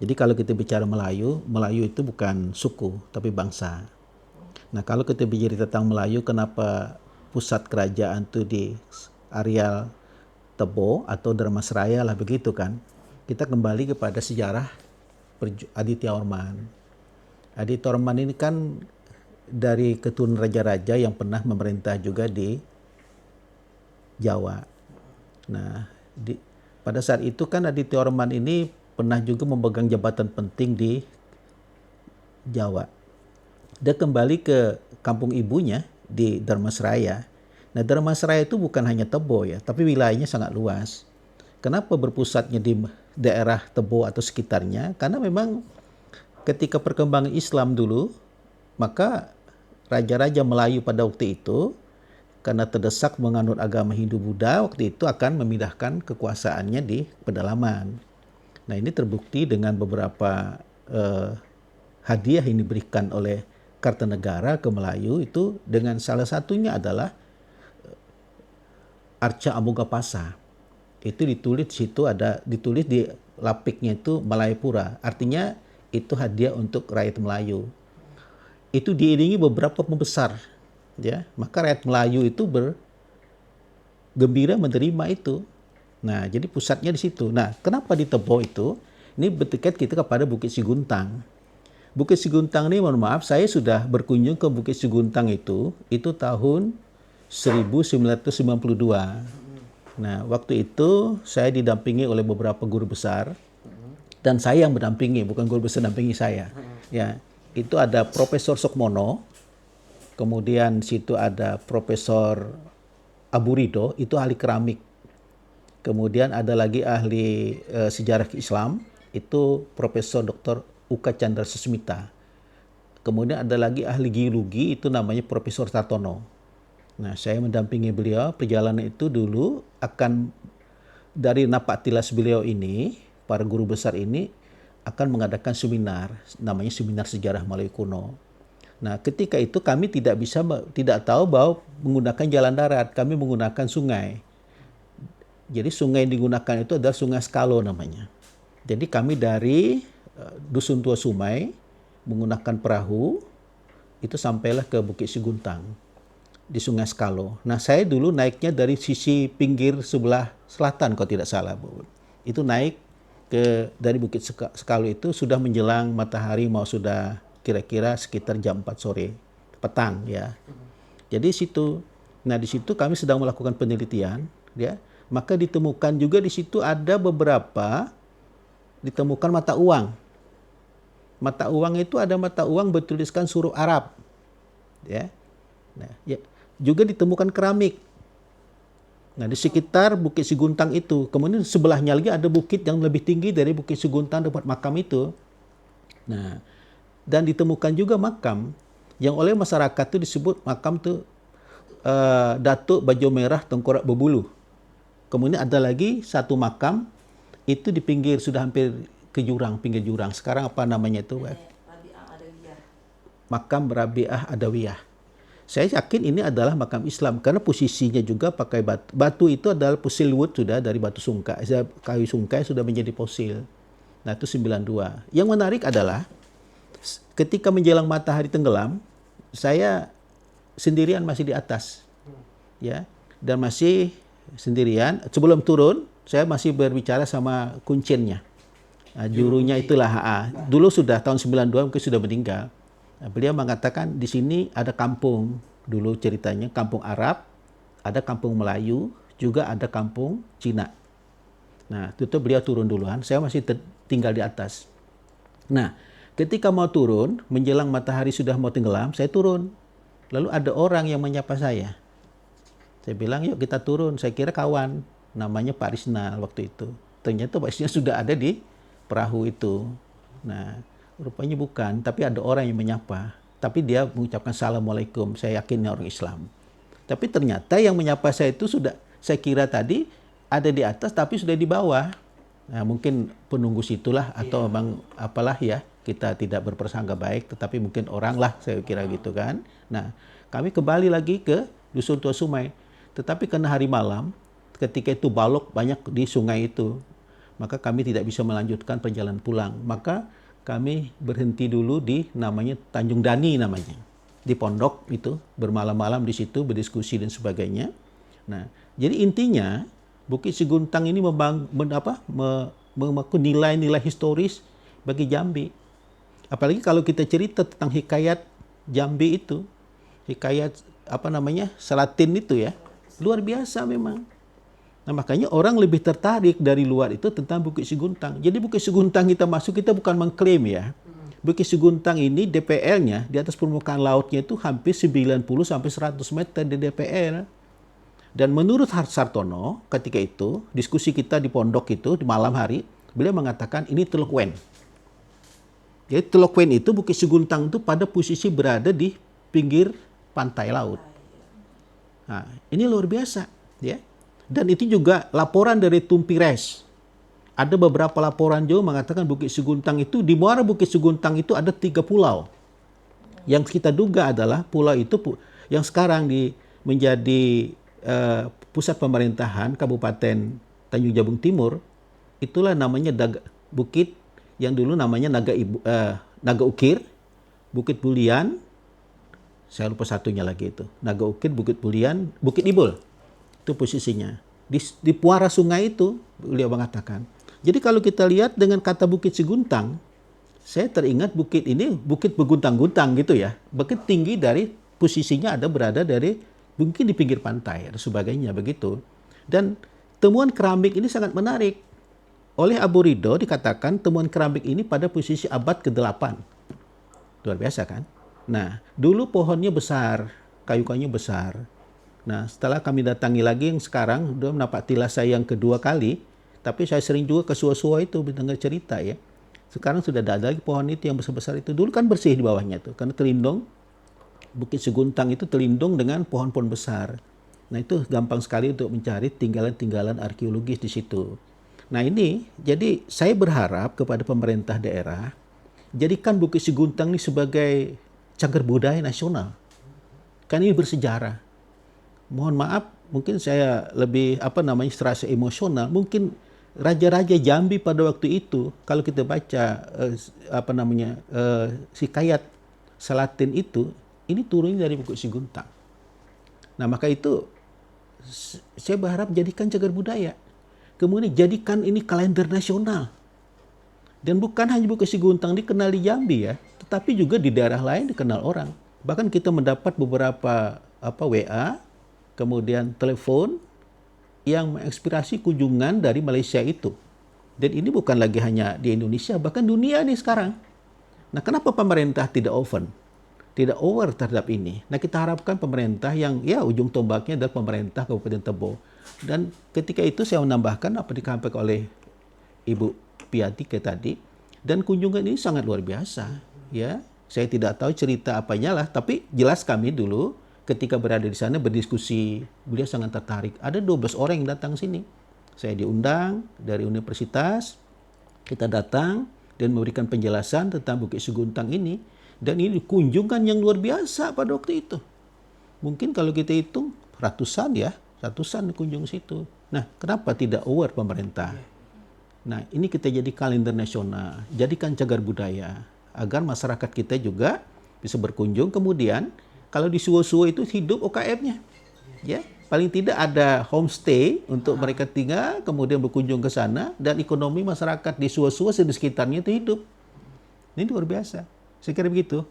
Jadi kalau kita bicara Melayu, Melayu itu bukan suku, tapi bangsa. Nah, kalau kita bicara tentang Melayu, kenapa pusat kerajaan itu di areal Tebo atau Dharmasraya lah begitu kan. Kita kembali kepada sejarah Aditya Orman. Aditya Orman ini kan dari keturunan raja-raja yang pernah memerintah juga di Jawa. Nah, pada saat itu kan Aditya Orman ini pernah juga memegang jabatan penting di Jawa. Dia kembali ke kampung ibunya di Dharmasraya. Nah, Dharmasraya itu bukan hanya Tebo ya, tapi wilayahnya sangat luas. Kenapa berpusatnya di daerah Tebo atau sekitarnya? Karena memang ketika perkembangan Islam dulu, maka raja-raja Melayu pada waktu itu karena terdesak menganut agama Hindu-Buddha, waktu itu akan memindahkan kekuasaannya di pedalaman. Nah, ini terbukti dengan beberapa hadiah yang diberikan oleh Kartanegara ke Melayu itu, dengan salah satunya adalah Arca Amogapasa. Itu ditulis di situ, ditulis di lapiknya itu Malayapura. Artinya itu hadiah untuk rakyat Melayu. Itu diiringi beberapa pembesar, ya. Maka rakyat Melayu itu bergembira menerima itu. Nah, jadi pusatnya di situ. Nah, kenapa di Tebo itu? Ini bertiket kita kepada Bukit Siguntang. Bukit Siguntang ini, mohon maaf, saya sudah berkunjung ke Bukit Siguntang itu tahun 1992. Nah, waktu itu saya didampingi oleh beberapa guru besar, dan saya yang mendampingi, bukan guru besar dampingi saya. Ya, itu ada Profesor Sukmono, kemudian situ ada Profesor Abu Ridho, itu ahli keramik. Kemudian ada lagi ahli sejarah Islam, itu Profesor Dr. Uka Chandra Susmita. Kemudian ada lagi ahli geologi, itu namanya Profesor Tartono. Nah, saya mendampingi beliau. Perjalanan itu dulu akan dari napak tilas beliau ini, para guru besar ini akan mengadakan seminar, namanya Seminar Sejarah Melayu Kuno. Nah, ketika itu kami tidak tahu bahwa menggunakan jalan darat, kami menggunakan sungai. Jadi sungai yang digunakan itu adalah Sungai Skalo namanya. Jadi kami dari Dusun Tua Sumai menggunakan perahu itu sampailah ke Bukit Siguntang di Sungai Skalo. Nah, saya dulu naiknya dari sisi pinggir sebelah selatan kalau tidak salah, Bu. Itu naik dari Bukit Skalo itu sudah menjelang matahari mau sudah kira-kira sekitar jam 4 sore, petang ya. Jadi situ, nah di situ kami sedang melakukan penelitian, ya. Maka ditemukan juga di situ ada ditemukan mata uang. Mata uang itu ada mata uang bertuliskan huruf Arab, ya. Nah, ya. Juga ditemukan keramik. Nah, di sekitar Bukit Siguntang itu, kemudian sebelahnya lagi ada bukit yang lebih tinggi dari Bukit Siguntang tempat makam itu. Nah, dan ditemukan juga makam yang oleh masyarakat itu disebut makam itu Datuk Bajo Merah Tengkorak Bebulu. Kemudian ada lagi satu makam itu di pinggir, sudah hampir ke jurang, pinggir jurang. Sekarang apa namanya itu? Makam Rabi'ah Adawiyah. Saya yakin ini adalah makam Islam karena posisinya juga pakai batu. Batu itu adalah fosil wood sudah dari batu sungkai. Kayu sungkai sudah menjadi fosil. Nah, itu 92. Yang menarik adalah ketika menjelang matahari tenggelam, saya sendirian masih di atas. Ya. Dan masih sendirian. Sebelum turun, saya masih berbicara sama kuncennya. Nah, jurunya itulah. Dulu sudah tahun 92 mungkin sudah meninggal. Nah, beliau mengatakan di sini ada kampung, dulu ceritanya kampung Arab, ada kampung Melayu, juga ada kampung Cina. Nah, itu beliau turun duluan, saya masih tinggal di atas. Nah, ketika mau turun, menjelang matahari sudah mau tenggelam, saya turun. Lalu ada orang yang menyapa saya. Saya bilang, yuk kita turun. Saya kira kawan, namanya Pak Risnal waktu itu. Ternyata Pak Risnal sudah ada di perahu itu. Nah, rupanya bukan, tapi ada orang yang menyapa. Tapi dia mengucapkan Assalamualaikum, saya yakin orang Islam. Tapi ternyata yang menyapa saya itu sudah, saya kira tadi ada di atas, tapi sudah di bawah. Nah, mungkin penunggu situlah, atau memang apalah ya, kita tidak berprasangka baik, tetapi mungkin orang lah, saya kira gitu kan. Nah, kami kembali lagi ke Dusun Tua Sumai. Tetapi karena hari malam, ketika itu balok banyak di sungai itu, Maka kami tidak bisa melanjutkan perjalanan pulang. Maka kami berhenti dulu di namanya Tanjung Dani namanya. Di pondok itu, bermalam-malam di situ, berdiskusi dan sebagainya. Nah, jadi intinya Bukit Seguntang ini memaku nilai-nilai historis bagi Jambi. Apalagi kalau kita cerita tentang hikayat Jambi itu, hikayat Salatin itu ya, luar biasa memang. Nah, makanya orang lebih tertarik dari luar itu tentang Bukit Seguntang. Jadi Bukit Seguntang kita masuk, kita bukan mengklaim ya. Bukit Seguntang ini DPL-nya di atas permukaan lautnya itu hampir 90 sampai 100 meter di DPL. Dan menurut Sartono ketika itu, diskusi kita di pondok itu di malam hari, beliau mengatakan ini Teluk Wen. Jadi Teluk Wen itu Bukit Seguntang itu pada posisi berada di pinggir pantai laut. Nah, ini luar biasa ya. Dan itu juga laporan dari Tumpires. Ada beberapa laporan juga mengatakan Bukit Seguntang itu, di muara Bukit Seguntang itu ada 3 pulau. Yang kita duga adalah pulau itu yang sekarang menjadi pusat pemerintahan Kabupaten Tanjung Jabung Timur, itulah namanya Bukit yang dulu namanya Naga Ukir, Bukit Bulian, saya lupa satunya lagi itu. Naga Ukir, Bukit Bulian, Bukit Ibul. Itu posisinya. Di puara sungai itu, beliau mengatakan. Jadi kalau kita lihat dengan kata Bukit Seguntang, saya teringat bukit ini bukit berguntang-guntang gitu ya. Bukit tinggi dari posisinya berada dari mungkin di pinggir pantai dan sebagainya begitu. Dan temuan keramik ini sangat menarik. Oleh Abu Ridho dikatakan temuan keramik ini pada posisi abad ke-8. Luar biasa kan? Nah, dulu pohonnya besar, kayu-kayunya besar. Nah, setelah kami datangi lagi yang sekarang, udah menapaki saya yang kedua kali, tapi saya sering juga ke Suwa-Suwa itu mendengar cerita ya. Sekarang sudah ada lagi pohon itu yang besar-besar itu. Dulu kan bersih di bawahnya tuh, karena terlindung. Bukit Seguntang itu terlindung dengan pohon-pohon besar. Nah, itu gampang sekali untuk mencari tinggalan-tinggalan arkeologis di situ. Nah, ini jadi saya berharap kepada pemerintah daerah, jadikan Bukit Seguntang ini sebagai cagar budaya nasional. Kan ini bersejarah. Mohon maaf, mungkin saya lebih serasa emosional. Mungkin raja-raja Jambi pada waktu itu, kalau kita baca hikayat Salatin itu, ini turunnya dari Bukit Seguntang. Nah, maka itu saya berharap jadikan cagar budaya. Kemudian jadikan ini kalender nasional. Dan bukan hanya Bukit Seguntang dikenal di Jambi ya, tetapi juga di daerah lain dikenal orang. Bahkan kita mendapat beberapa WA, kemudian telepon yang menginspirasi kunjungan dari Malaysia itu. Dan ini bukan lagi hanya di Indonesia, bahkan dunia nih sekarang. Nah, kenapa pemerintah tidak over terhadap ini? Nah, kita harapkan pemerintah yang ujung tombaknya adalah pemerintah Kabupaten Tebo. Dan ketika itu saya menambahkan apa disampaikan oleh Ibu Piati tadi, dan kunjungan ini sangat luar biasa ya. Saya tidak tahu cerita apanya lah, tapi jelas kami dulu ketika berada di sana berdiskusi, beliau sangat tertarik. Ada 12 orang yang datang sini. Saya diundang dari universitas, kita datang dan memberikan penjelasan tentang Bukit Seguntang ini. Dan ini kunjungan yang luar biasa pada waktu itu. Mungkin kalau kita hitung ratusan kunjung situ. Nah, kenapa tidak aware pemerintah? Nah, ini kita jadi kalender nasional, jadikan cagar budaya, agar masyarakat kita juga bisa berkunjung. Kemudian kalau di Suwo-Suwo itu hidup OKM-nya. Ya, paling tidak ada homestay untuk mereka tinggal, kemudian berkunjung ke sana, dan ekonomi masyarakat di Suwo-Suwo di sekitarnya itu hidup. Ini luar biasa. Saya kira begitu.